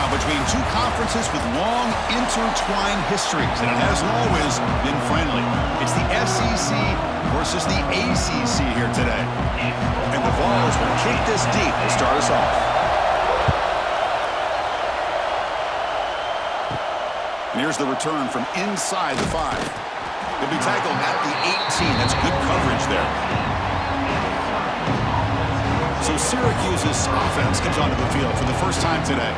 between two conferences with long intertwined histories, and it hasn't always been friendly. It's the SEC versus the ACC here today. And the Vols will kick this deep to start us off. And here's the return from inside the 5. He'll be tackled at the 18. That's good coverage there. So Syracuse's offense comes onto the field for the first time today.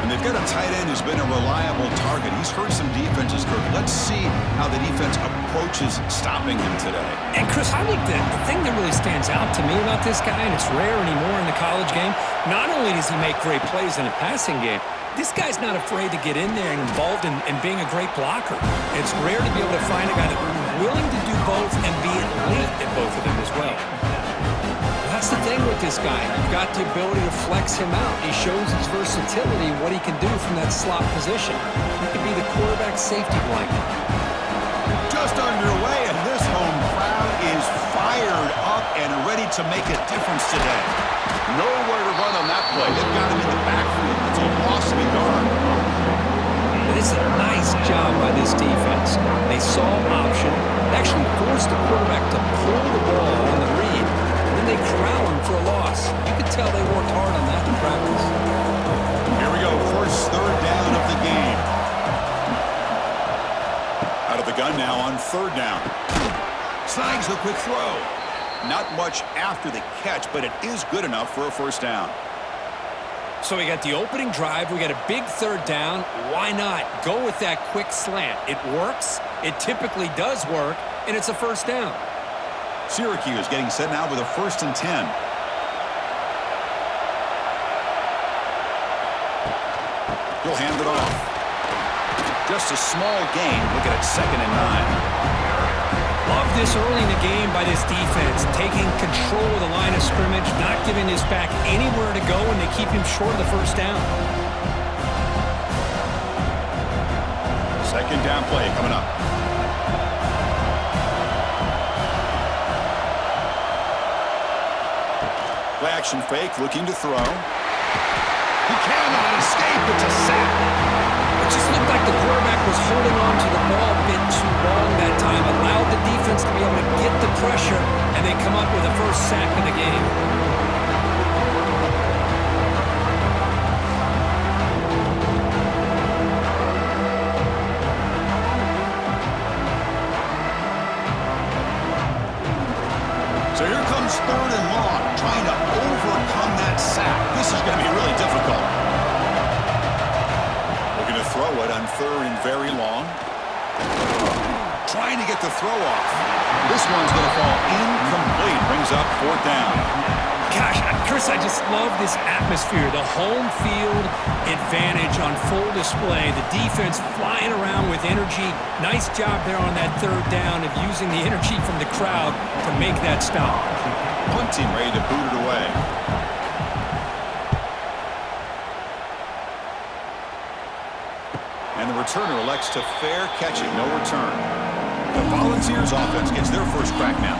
And they've got a tight end who's been a reliable target. He's hurt some defenses, Kirk. Let's see how the defense approaches stopping him today. And, Chris, I think the thing that really stands out to me about this guy, and it's rare anymore in the college game, not only does he make great plays in the passing game, this guy's not afraid to get in there and involved in being a great blocker. It's rare to be able to find a guy that's willing to do both and be elite at both of them as well. That's the thing with this guy. You've got the ability to flex him out. He shows his versatility, what he can do from that slot position. He could be the quarterback's safety blanket. Just underway, and this home crowd is fired up and ready to make a difference today. Nowhere to run on that play. They've got him in the backfield. It's a loss of a yard. It's a nice job by this defense. They saw option, actually forced the quarterback to pull the ball on the read, and then they corral him for a loss. You could tell they worked hard on that in practice. Here we go, first third down of the game. Out of the gun now on third down. Snags the quick throw. Not much after the catch, but it is good enough for a first down. So we got the opening drive. We got a big third down. Why not go with that quick slant? It works. It typically does work, and it's a first down. Syracuse getting set now with a 1st and 10. He'll hand it off. Just a small gain. Look at it, 2nd and 9. Love this early in the game by this defense, taking control of the line of scrimmage, not giving this back anywhere to go, and they keep him short of the first down. Second down play coming up. Play action fake, looking to throw. He cannot escape. It's a sack. It just looked like the quarterback was holding on to the ball a bit too long that time, allowed the defense to be able to get the pressure, and they come up with the first sack of the game. So here comes 3rd and long, trying to overcome that sack. This is going to be really difficult. Looking to throw it on 3rd and very long. Trying to get the throw off. This one's going to fall incomplete. Brings up 4th down. Gosh, Chris, I just love this atmosphere. The home field advantage on full display. The defense flying around with energy. Nice job there on that 3rd down of using the energy from the crowd to make that stop. Punting, ready to boot it away. And the returner elects to fair catch it. No return. The Volunteers offense gets their first crack now.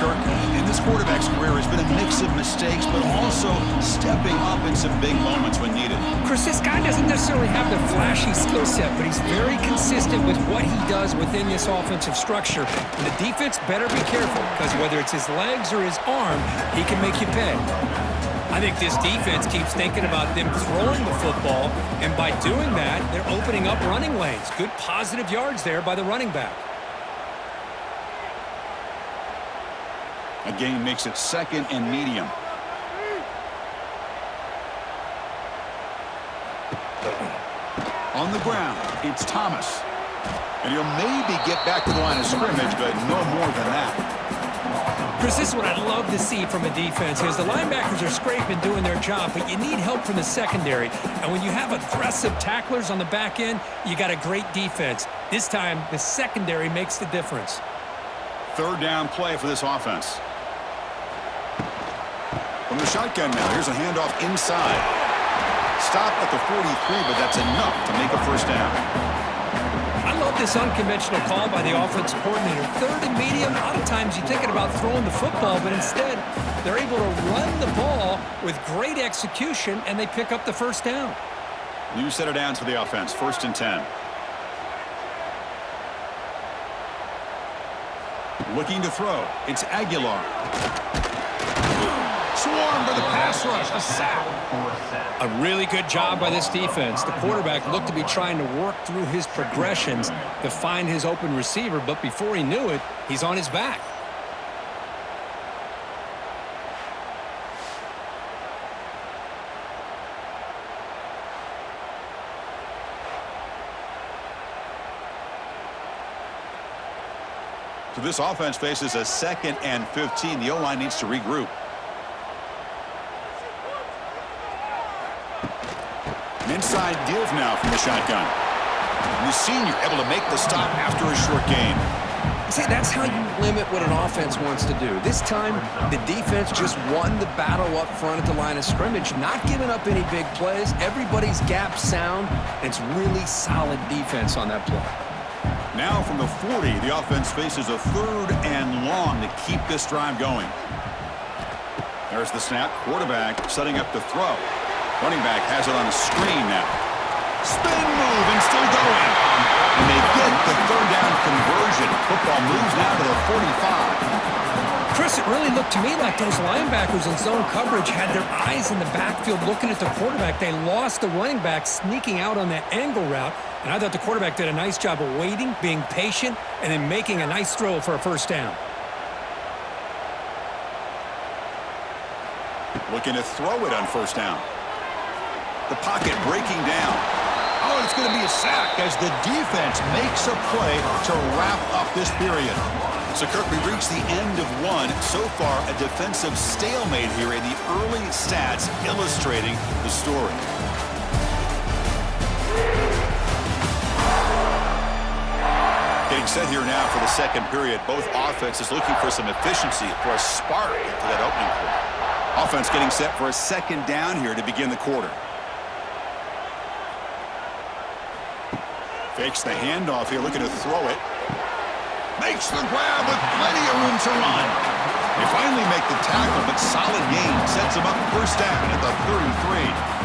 Kirk, in this quarterback's career, has been a mix of mistakes, but also stepping up in some big moments when needed. Chris, this guy doesn't necessarily have the flashy skill set, but he's very consistent with what he does within this offensive structure. And the defense better be careful, because whether it's his legs or his arm, he can make you pay. I think this defense keeps thinking about them throwing the football, and by doing that, they're opening up running lanes. Good positive yards there by the running back. A gain makes it 2nd and medium. On the ground, it's Thomas. And he'll maybe get back to the line of scrimmage, but no more than that. Chris, this is what I love to see from a defense is the linebackers are scraping, doing their job, but you need help from the secondary. And when you have aggressive tacklers on the back end, you got a great defense. This time, the secondary makes the difference. 3rd down play for this offense. From the shotgun now, here's a handoff inside. Stop at the 43, but that's enough to make a first down. I love this unconventional call by the offensive coordinator. 3rd and medium, a lot of times you're thinking about throwing the football, but instead they're able to run the ball with great execution, and they pick up the first down. New set of downs for the offense. 1st and 10. Looking to throw. It's Aguilar. Swarm for the pass rush. A sack. A really good job by this defense. The quarterback looked to be trying to work through his progressions to find his open receiver, but before he knew it, he's on his back. So this offense faces a 2nd and 15. The O-line needs to regroup. An inside give now from the shotgun. And the senior able to make the stop after a short gain. See, that's how you limit what an offense wants to do. This time, the defense just won the battle up front at the line of scrimmage, not giving up any big plays. Everybody's gap sound. It's really solid defense on that play. Now from the 40, the offense faces a 3rd and long to keep this drive going. There's the snap. Quarterback setting up to throw. Running back has it on a screen now. Spin move and still going. And they get the 3rd down conversion. Football moves now to the 45. Chris, it really looked to me like those linebackers in zone coverage had their eyes in the backfield looking at the quarterback. They lost the running back sneaking out on that angle route. And I thought the quarterback did a nice job of waiting, being patient, and then making a nice throw for a 1st down. Looking to throw it on 1st down. The pocket breaking down. Oh, it's going to be a sack as the defense makes a play to wrap up this period. So, Kirk, we reached the end of one. So far, a defensive stalemate here in the early stats illustrating the story. Getting set here now for the 2nd period. Both offenses looking for some efficiency, for a spark into that opening quarter. Offense getting set for a 2nd down here to begin the quarter. Fakes the handoff here, looking to throw it. Makes the grab with plenty of room to run. They finally make the tackle, but solid gain sets them up 1st down at the 33.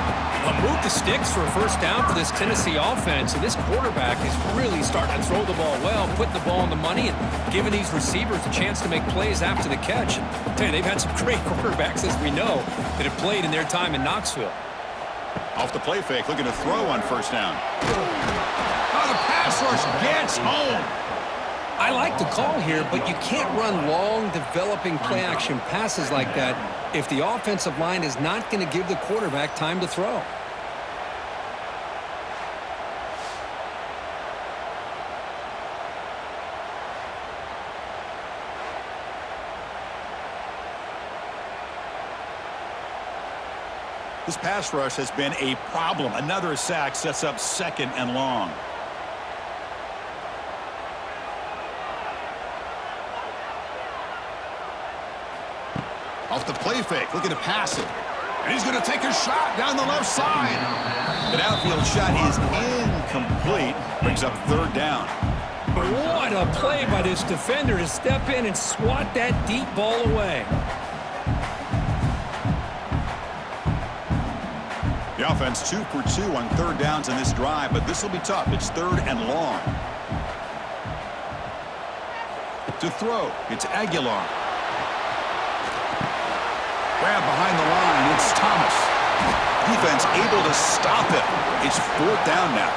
Move the sticks for a 1st down for this Tennessee offense, and this quarterback is really starting to throw the ball well, putting the ball on the money and giving these receivers a chance to make plays after the catch. I tell you, they've had some great quarterbacks, as we know, that have played in their time in Knoxville. Off the play fake, looking to throw on 1st down. Oh, the pass rush gets home. I like the call here, but you can't run long, developing play-action passes like that if the offensive line is not going to give the quarterback time to throw. This pass rush has been a problem. Another sack sets up 2nd and long. Off the play fake, looking to pass it. And he's going to take a shot down the left side. The outfield shot is incomplete. Brings up 3rd down. What a play by this defender to step in and swat that deep ball away. The offense 2 for 2 on 3rd downs in this drive, but this will be tough. It's 3rd and long. To throw, it's Aguilar. Grab behind the line, it's Thomas. Defense able to stop it. It's 4th down now.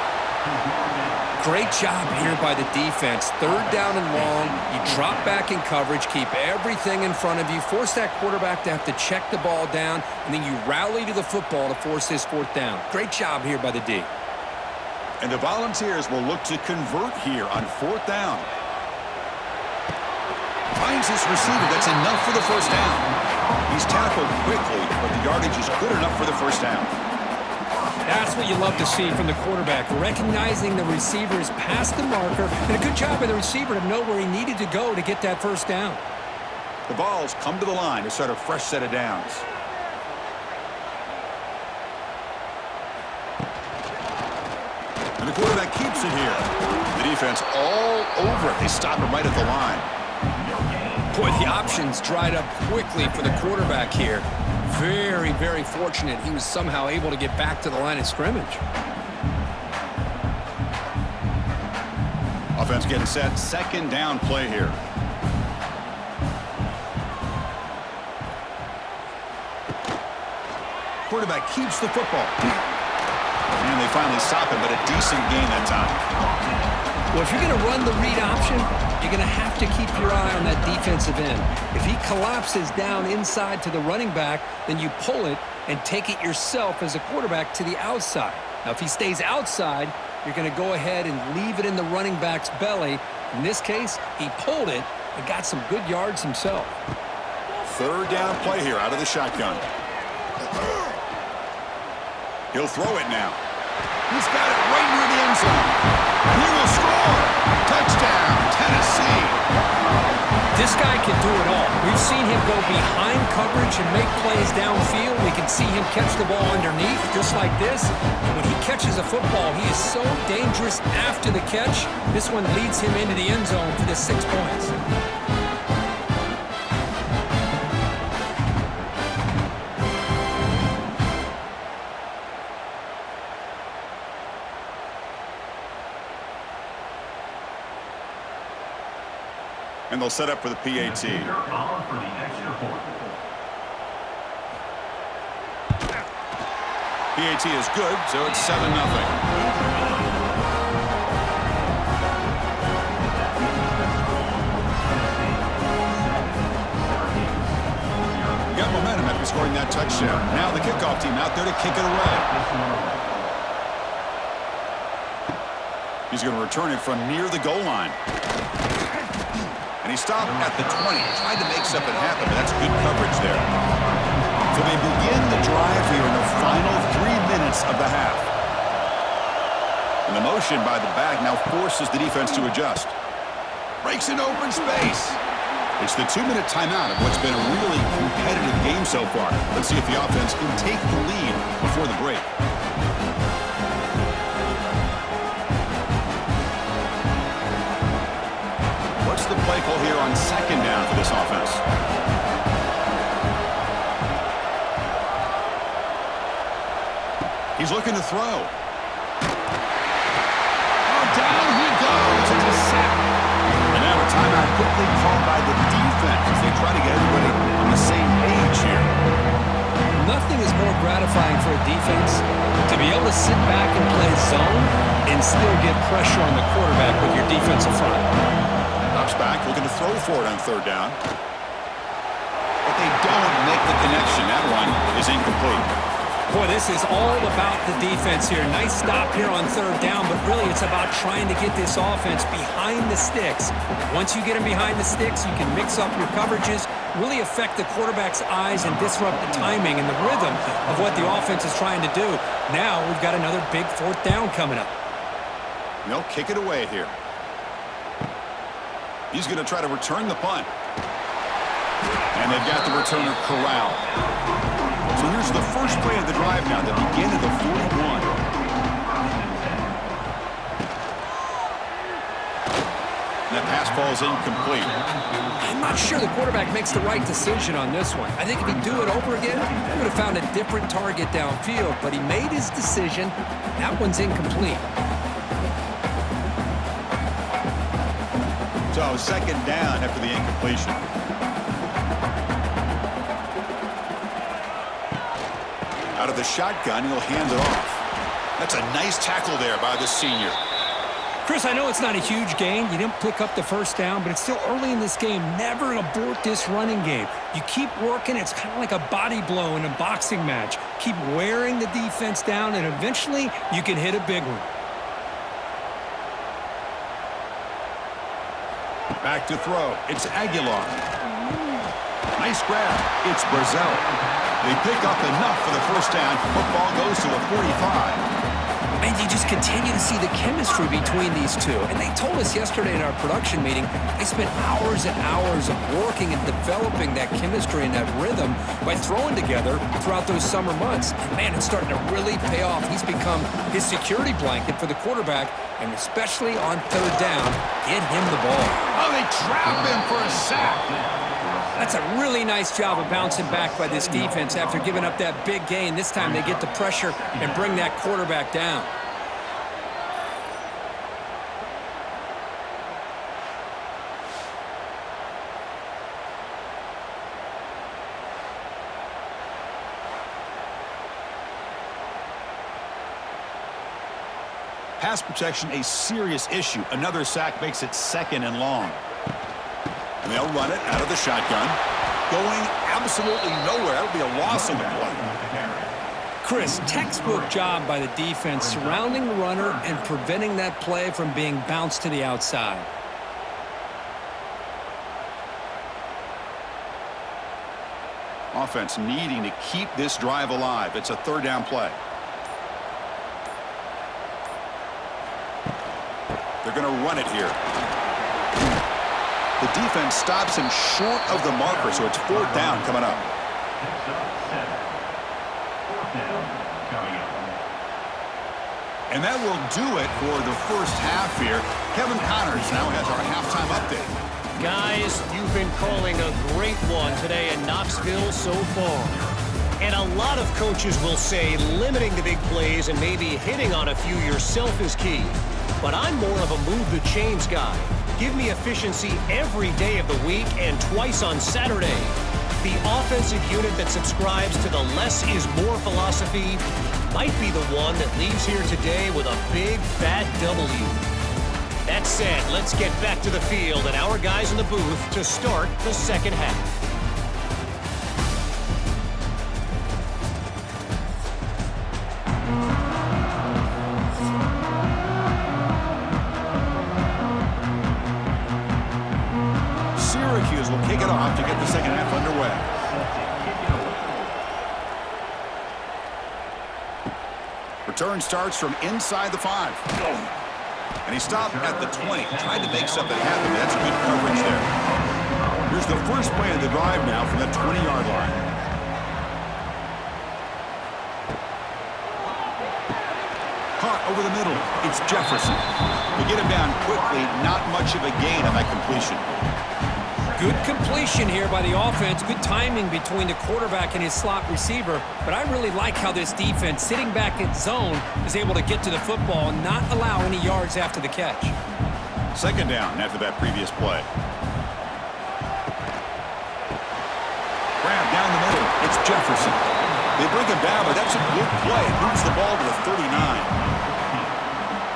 Great job here by the defense. 3rd down and long. You drop back in coverage, keep everything in front of you, force that quarterback to have to check the ball down, and then you rally to the football to force this 4th down. Great job here by the D. And the Volunteers will look to convert here on 4th down. Finds his receiver. That's enough for the 1st down. He's tackled quickly, but the yardage is good enough for the 1st down. That's what you love to see from the quarterback, recognizing the receiver is past the marker, and a good job by the receiver to know where he needed to go to get that 1st down. The Vols come to the line to start a fresh set of downs. And the quarterback keeps it here. The defense all over it. They stop him right at the line. Boy, the options dried up quickly for the quarterback here. Very, very fortunate he was somehow able to get back to the line of scrimmage. Offense getting set. Second down play here. Quarterback keeps the football. And they finally stop it, but a decent gain that time. Well, if you're going to run the read option, you're going to have to keep your eye on that defensive end. If he collapses down inside to the running back, then you pull it and take it yourself as a quarterback to the outside. Now, if he stays outside, you're going to go ahead and leave it in the running back's belly. In this case, he pulled it and got some good yards himself. Third down play here out of the shotgun. He'll throw it now. He's got it right near the end zone. And he will score. Touchdown, Tennessee. This guy can do it all. We've seen him go behind coverage and make plays downfield. We can see him catch the ball underneath, just like this. And when he catches a football, he is so dangerous after the catch. This one leads him into the end zone for the 6 points. And they'll set up for the PAT. PAT is good, so it's 7-0. Got momentum after scoring that touchdown. Now the kickoff team out there to kick it away. He's going to return it from near the goal line. And he stopped at the 20. Tried to make something happen, but that's good coverage there. So they begin the drive here in the final 3 minutes of the half. And the motion by the back now forces the defense to adjust. Breaks in open space. It's the 2-minute timeout of what's been a really competitive game so far. Let's see if the offense can take the lead before the break. What's the play call here on second down for this offense? He's looking to throw. Oh, down he goes. It's a sack. And now a timeout quickly called by the defense as they try to get everybody on the same page here. Nothing is more gratifying for a defense to be able to sit back and play zone and still get pressure on the quarterback with your defensive front. Back, looking to throw for it on third down. But they don't make the connection. That one is incomplete. Boy, this is all about the defense here. Nice stop here on third down, but really it's about trying to get this offense behind the sticks. Once you get them behind the sticks, you can mix up your coverages, really affect the quarterback's eyes and disrupt the timing and the rhythm of what the offense is trying to do. Now we've got another big fourth down coming up. They'll kick it away here. He's going to try to return the punt. And they've got the returner corralled. So here's the first play of the drive now that begin at the 41. And that pass falls incomplete. I'm not sure the quarterback makes the right decision on this one. I think if he'd do it over again, he would have found a different target downfield. But he made his decision. That one's incomplete. So second down after the incompletion. Out of the shotgun, he'll hand it off. That's a nice tackle there by the senior. Chris, I know it's not a huge gain. You didn't pick up the first down, but it's still early in this game. Never abort this running game. You keep working. It's kind of like a body blow in a boxing match. Keep wearing the defense down, and eventually you can hit a big one. Back to throw. It's Aguilar. Nice grab. It's Brazil. They pick up enough for the first down. Football goes to the 45. And you just continue to see the chemistry between these two. And they told us yesterday in our production meeting, they spent hours and hours of working and developing that chemistry and that rhythm by throwing together throughout those summer months. And man, it's starting to really pay off. He's become his security blanket for the quarterback, and especially on third down, get him the ball. Oh, they trap him for a sack. That's a really nice job of bouncing back by this defense after giving up that big gain. This time they get the pressure and bring that quarterback down. pass protection a serious issue. Another sack makes it 2nd and long. And they'll run it out of the shotgun. Going absolutely nowhere. That'll be a loss on the play. Chris, textbook job by the defense surrounding the runner and preventing that play from being bounced to the outside. Offense needing to keep this drive alive. It's a 3rd down play. They're going to run it here. The defense stops him short of the marker, so it's 4th down coming up. And that will do it for the first half here. Kevin Connors now has our halftime update. Guys, you've been calling a great one today in Knoxville so far. And a lot of coaches will say limiting the big plays and maybe hitting on a few yourself is key. But I'm more of a move the chains guy. Give me efficiency every day of the week and twice on Saturday. The offensive unit that subscribes to the less is more philosophy might be the one that leaves here today with a big fat W. That said, let's get back to the field and our guys in the booth to start the second half. Syracuse will kick it off to get the second half underway. Return starts from inside the 5. And he stopped at the 20. Tried to make something happen. That's good coverage there. Here's the first play of the drive now from the 20-yard line. Caught over the middle. It's Jefferson. To get him down quickly, not much of a gain on that completion. Good completion here by the offense. Good timing between the quarterback and his slot receiver. But I really like how this defense, sitting back in zone, is able to get to the football and not allow any yards after the catch. 2nd down after that previous play. Grab down the middle. It's Jefferson. They bring him down, but that's a good play. It moves the ball to the 39.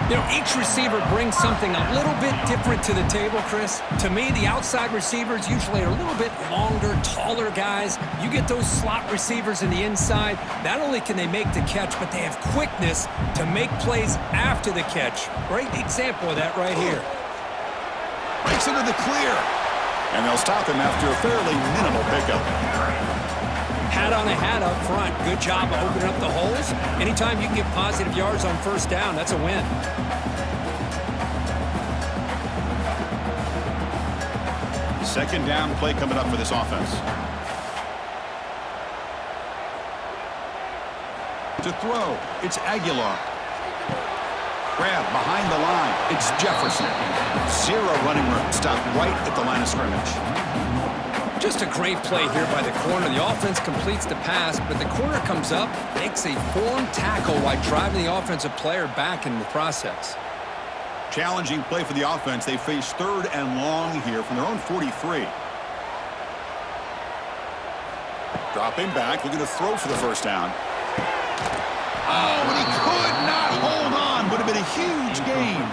You know, each receiver brings something a little bit different to the table, Chris. To me, the outside receivers usually are a little bit longer, taller guys. You get those slot receivers in the inside, not only can they make the catch, but they have quickness to make plays after the catch. Great example of that right here. Breaks into the clear. And they'll stop him after a fairly minimal pickup. Hat on a hat up front. Good job of opening up the holes. Anytime you can get positive yards on 1st down, that's a win. Second down play coming up for this offense. To throw, it's Aguilar. Grab behind the line, it's Jefferson. 0 running room, stopped right at the line of scrimmage. Just a great play here by the corner. The offense completes the pass, but the corner comes up, makes a formed tackle while driving the offensive player back in the process. Challenging play for the offense. They face 3rd and long here from their own 43. Dropping back, looking to throw for the 1st down. Oh, and he could not hold on. Would have been a huge gain.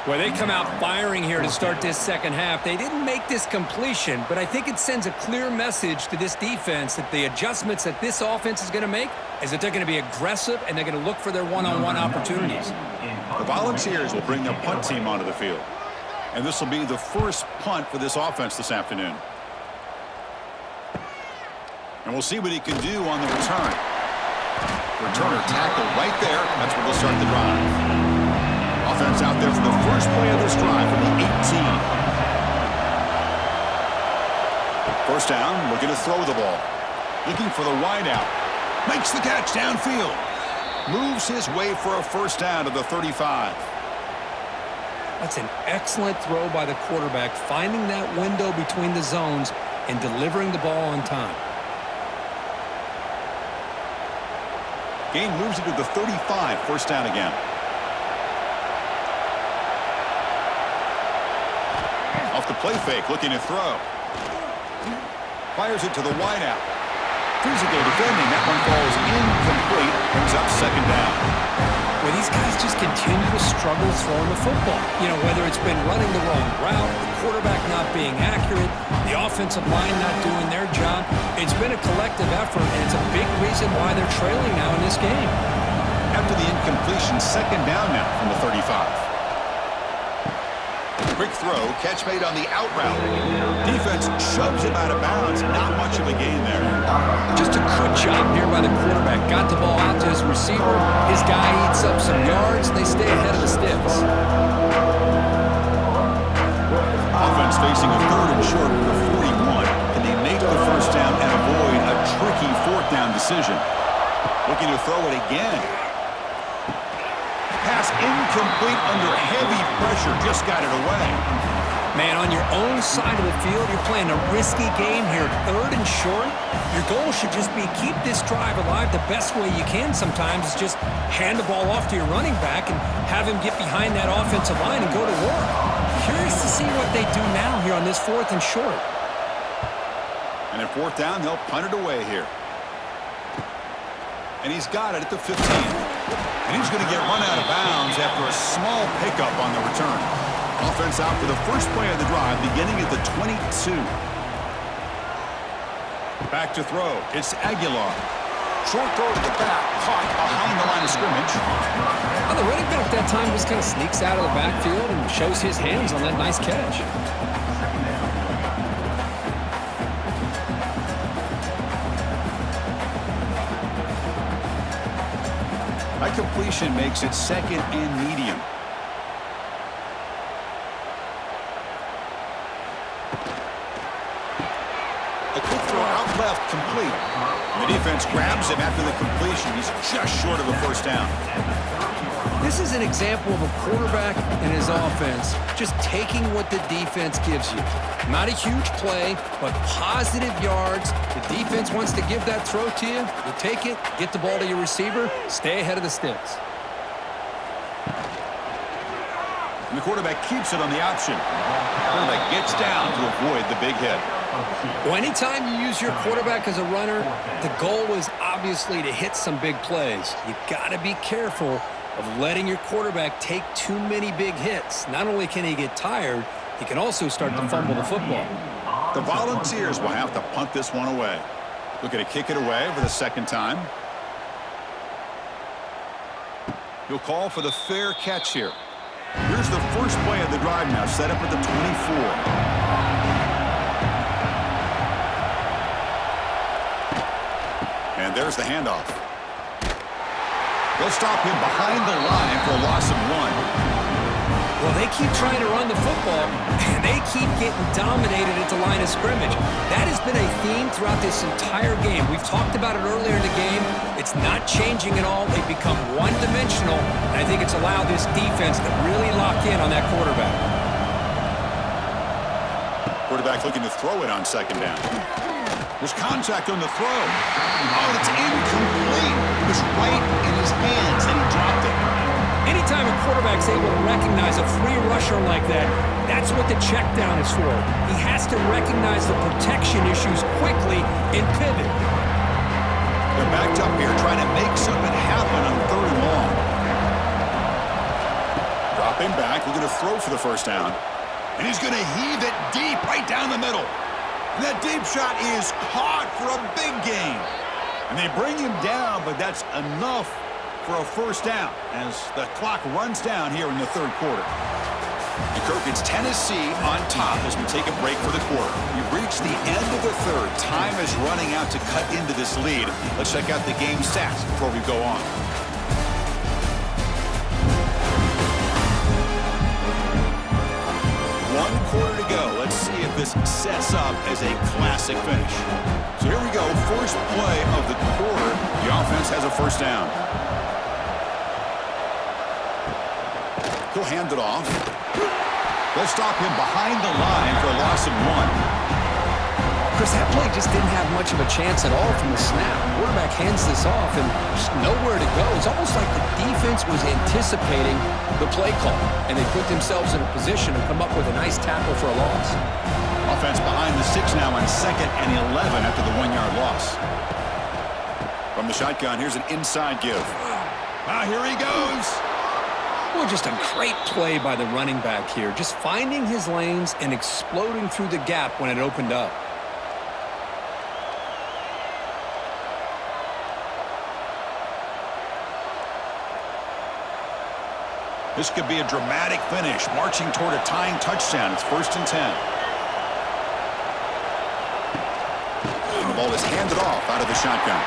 Well, they come out firing here to start this second half. They didn't make this completion, but I think it sends a clear message to this defense that the adjustments that this offense is going to make is that they're going to be aggressive and they're going to look for their one-on-one opportunities. The Volunteers will bring their punt team onto the field. And this will be the first punt for this offense this afternoon. And we'll see what he can do on the return. Returner tackled right there. That's where they'll start the drive. Offense out there for the first play of this drive from the 18. 1st down, looking to throw the ball. Looking for the wideout. Makes the catch downfield. Moves his way for a 1st down to the 35. That's an excellent throw by the quarterback, finding that window between the zones and delivering the ball on time. Gain moves it to the 35, 1st down again. Off the play fake, looking to throw. Fires it to the wideout. Physical defending. That one falls incomplete. Brings up 2nd down. Well, these guys guys just continue to struggle throwing the football. You know, whether it's been running the wrong route, the quarterback not being accurate, the offensive line not doing their job. It's been a collective effort, and it's a big reason why they're trailing now in this game. After the incompletion, second down now from the 35. Quick throw, catch made on the out route. Defense shoves him out of bounds. Not much of a gain there. Just a good job here by the quarterback. Got the ball out to his receiver. His guy eats up some yards, and they stay ahead of the sticks. Offense facing a third and short from the 41. Can they make the first down and avoid a tricky fourth down decision? Looking to throw it again. Pass incomplete under heavy pressure. Just got it away. Man, on your own side of the field, you're playing a risky game here. Third and short. Your goal should just be keep this drive alive the best way you can sometimes is just hand the ball off to your running back and have him get behind that offensive line and go to work. Curious to see what they do now here on this fourth and short. And at fourth down, they'll punt it away here. And he's got it at the 15. And he's going to get run out of bounds after a small pickup on the return. Offense out for the first play of the drive, beginning at the 22. Back to throw. It's Aguilar. Short throw to the back, caught behind the line of scrimmage. Well, the running back that time just kind of sneaks out of the backfield and shows his hands on that nice catch. That completion makes it second and medium. A quick throw out left, complete. And the defense grabs him after the completion. He's just short of a first down. This is an example of a quarterback and his offense just taking what the defense gives you. Not a huge play, but positive yards. The defense wants to give that throw to you. You take it, get the ball to your receiver, stay ahead of the sticks. And the quarterback keeps it on the option. The quarterback gets down to avoid the big hit. Well, anytime you use your quarterback as a runner, the goal is obviously to hit some big plays. You got to be careful of letting your quarterback take too many big hits. Not only can he get tired, he can also start to fumble the football. The Volunteers will have to punt this one away. Looking to kick it away for the second time. He'll call for the fair catch here. Here's the first play of the drive now, set up at the 24. And there's the handoff. They'll stop him behind the line for a loss of 1. Well, they keep trying to run the football, and they keep getting dominated at the line of scrimmage. That has been a theme throughout this entire game. We've talked about it earlier in the game. It's not changing at all. They've become one-dimensional, and I think it's allowed this defense to really lock in on that quarterback. Quarterback looking to throw it on second down. There's contact on the throw. Oh, it's incomplete. It was right in his hands, and he dropped it. Anytime a quarterback's able to recognize a free rusher like that, that's what the check down is for. He has to recognize the protection issues quickly and pivot. They're backed up here trying to make something happen on third and long. Dropping back, looking to throw for the first down. And he's going to heave it deep right down the middle. And that deep shot is caught for a big gain. And they bring him down, but that's enough for a first down as the clock runs down here in the third quarter. And Kirk, it's Tennessee on top as we take a break for the quarter. We've reached the end of the third. Time is running out to cut into this lead. Let's check out the game stats before we go on. One quarter to go. Let's see if this sets up as a classic finish. So here we go. First play of the quarter. The offense has a first down. He'll hand it off. They'll stop him behind the line for a loss of 1. Chris, that play just didn't have much of a chance at all from the snap. Quarterback hands this off and just nowhere to go. It's almost like the defense was anticipating the play call, and they put themselves in a position to come up with a nice tackle for a loss. Offense behind the 6 now on 2nd and 11 after the 1-yard loss. From the shotgun, here's an inside give. Here he goes. Really just a great play by the running back here. Just finding his lanes and exploding through the gap when it opened up. This could be a dramatic finish, marching toward a tying touchdown. It's 1st and 10. And the ball is handed off out of the shotgun.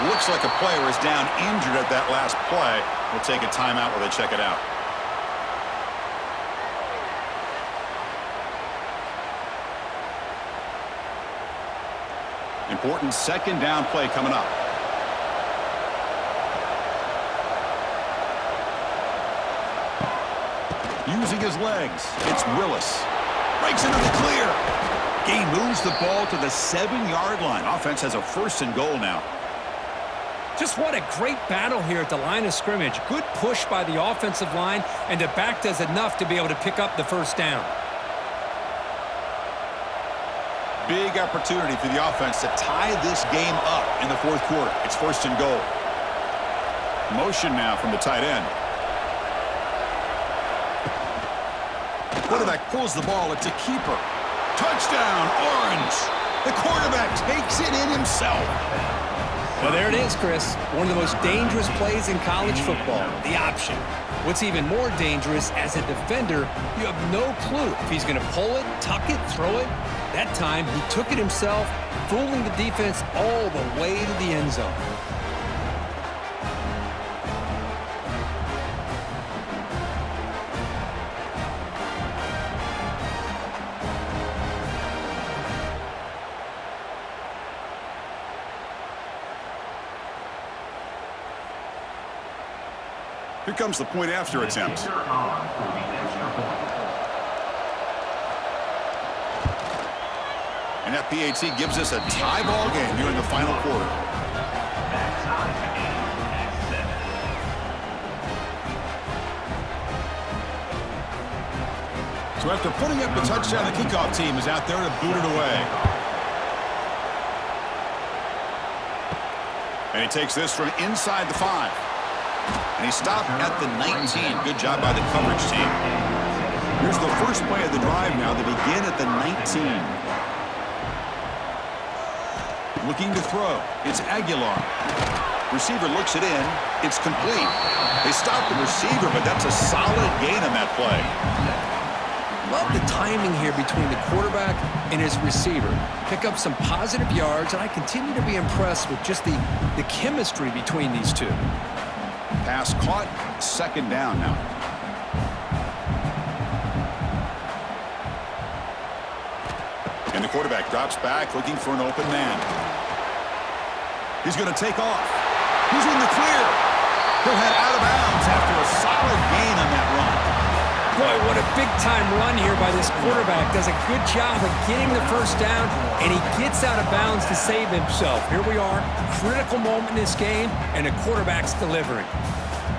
Looks like a player is down injured at that last play. We'll take a timeout while they check it out. Important 2nd down play coming up. Using his legs, it's Willis. Breaks into the clear. Gain moves the ball to the 7-yard line. Offense has a 1st and goal now. Just what a great battle here at the line of scrimmage. Good push by the offensive line, and the back does enough to be able to pick up the 1st down. Big opportunity for the offense to tie this game up in the 4th quarter. It's 1st and goal. Motion now from the tight end. Quarterback pulls the ball. It's a keeper. Touchdown, Orange. The quarterback takes it in himself. Well, there it is, Chris. One of the most dangerous plays in college football, the option. What's even more dangerous, as a defender, you have no clue if he's going to pull it, tuck it, throw it. That time, he took it himself, fooling the defense all the way to the end zone. Here comes the point after attempt. And that PAT gives us a tie ball game here in the final quarter. So after putting up the touchdown, the kickoff team is out there to boot it away. And he takes this from inside the 5. And he stopped at the 19. Good job by the coverage team. Here's the first play of the drive now. They begin at the 19. Looking to throw. It's Aguilar. Receiver looks it in. It's complete. They stop the receiver, but that's a solid gain on that play. Love the timing here between the quarterback and his receiver. Pick up some positive yards, and I continue to be impressed with just the chemistry between these two. Pass caught, 2nd down now. And the quarterback drops back, looking for an open man. He's going to take off. He's in the clear. He'll head out of bounds after a solid gain on that run. Boy, what a big-time run here by this quarterback. Does a good job of getting the 1st down, and he gets out of bounds to save himself. Here we are, critical moment in this game, and the quarterback's delivering.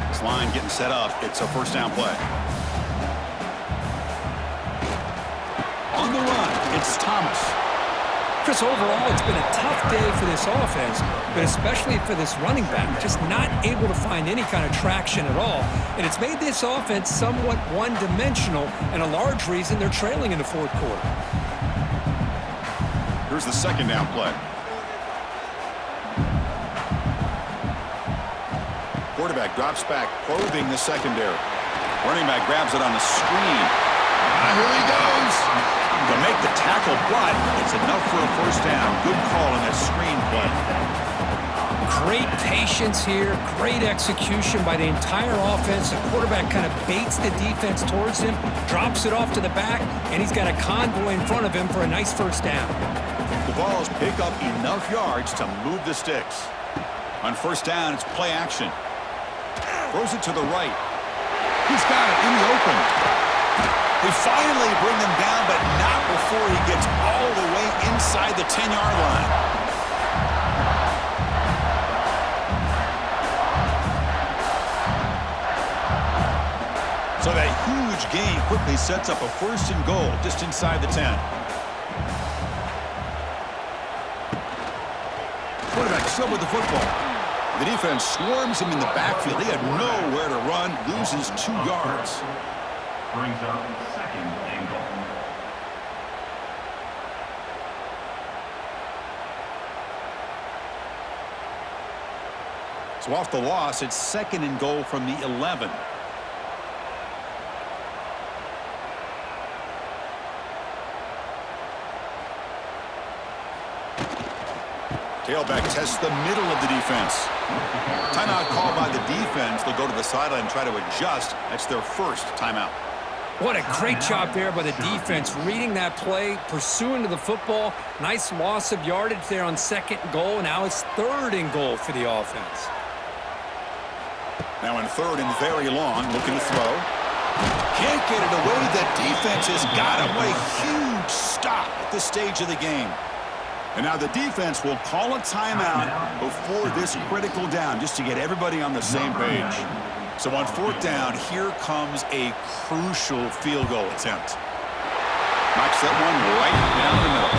This line getting set up. It's a 1st down play. On the run, it's Thomas. Chris, overall, it's been a tough day for this offense, but especially for this running back, just not able to find any kind of traction at all. And it's made this offense somewhat one-dimensional, and a large reason they're trailing in the 4th quarter. Here's the 2nd down play. Quarterback drops back, probing the secondary. Running back grabs it on the screen. Here he goes. To make the tackle, but it's enough for a 1st down. Good call on that screen play. Great patience here, great execution by the entire offense. The quarterback kind of baits the defense towards him, drops it off to the back, and he's got a convoy in front of him for a nice 1st down. The Vols pick up enough yards to move the sticks. On 1st down, it's play action. Throws it to the right. He's got it in the open. They finally bring him down, but not before he gets all the way inside the 10-yard line. So that huge gain quickly sets up a 1st and goal just inside the 10. Quarterback still with the football. The defense swarms him in the backfield. He had nowhere to run, loses 2 yards. Brings up second and goal. So off the loss, it's 2nd and goal from the 11. Tailback tests the middle of the defense. Timeout called by the defense. They'll go to the sideline and try to adjust. That's their first timeout. What a great job there by the defense, reading that play, pursuing to the football. Nice loss of yardage there on 2nd and goal. Now it's 3rd and goal for the offense. Now in 3rd and very long, looking to throw. Can't get it away. The defense has got him. What a huge stop at this stage of the game. And now the defense will call a timeout before this critical down, just to get everybody on the same page. So on 4th down, here comes a crucial field goal attempt. Knocks that one right down the middle.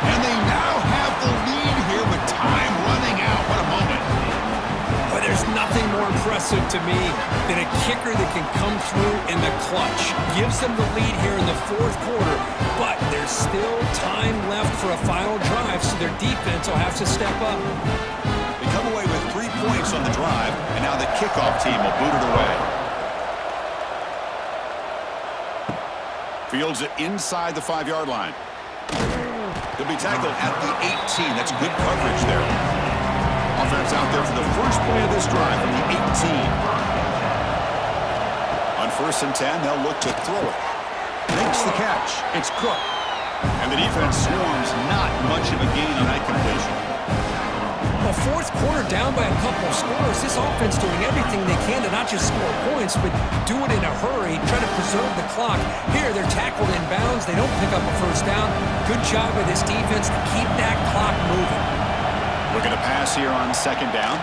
And they now have the lead here with time running out. What a moment. But there's nothing more impressive to me than a kicker that can come through in the clutch. Gives them the lead here in the 4th quarter, but there's still time left for a final drive, so their defense will have to step up. They come away with 3 points on the drive, and now the kickoff team will boot it away. Fields it inside the 5-yard line. He'll be tackled at the 18. That's good coverage there. Offense out there for the first play of this drive from the 18. On 1st and 10, they'll look to throw it. Makes the catch. It's Cook. And the defense swarms not much of a gain on that completion. A 4th quarter down by a couple of scores. This offense doing everything they can to not just score points, but do it in a hurry, try to preserve the clock. Here, they're tackled in bounds. They don't pick up a 1st down. Good job by this defense to keep that clock moving. Looking to pass here on 2nd down.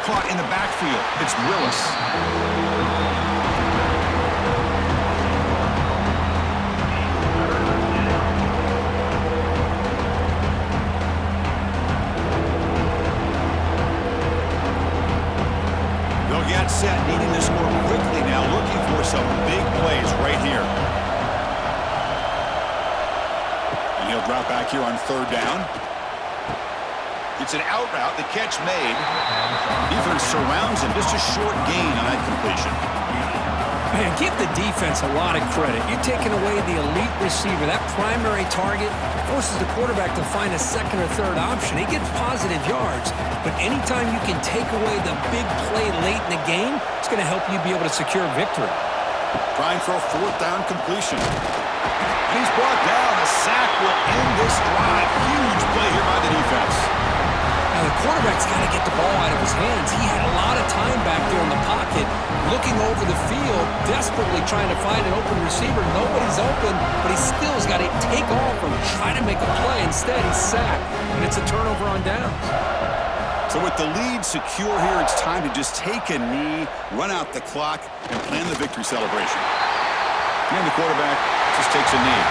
Caught in the backfield. It's Willis. They'll get set, needing to score quickly now, looking for some big plays right here. And he'll drop back here on 3rd down. It's an out route, the catch made. Defense surrounds him, just a short gain on that completion. Man, give the defense a lot of credit. You're taking away the elite receiver. That primary target forces the quarterback to find a 2nd or 3rd option. He gets positive yards, but anytime you can take away the big play late in the game, it's going to help you be able to secure victory. Trying for a 4th down completion. And he's brought down. A sack will end this drive. Huge play here by the defense. Now, the quarterback's got to get the ball out of his hands. He had a lot of time back there in the pocket, looking over the field, desperately trying to find an open receiver. Nobody's open, but he still has got to take off and try to make a play. Instead, he's sacked, and it's a turnover on downs. So with the lead secure here, it's time to just take a knee, run out the clock, and plan the victory celebration. And the quarterback just takes a knee.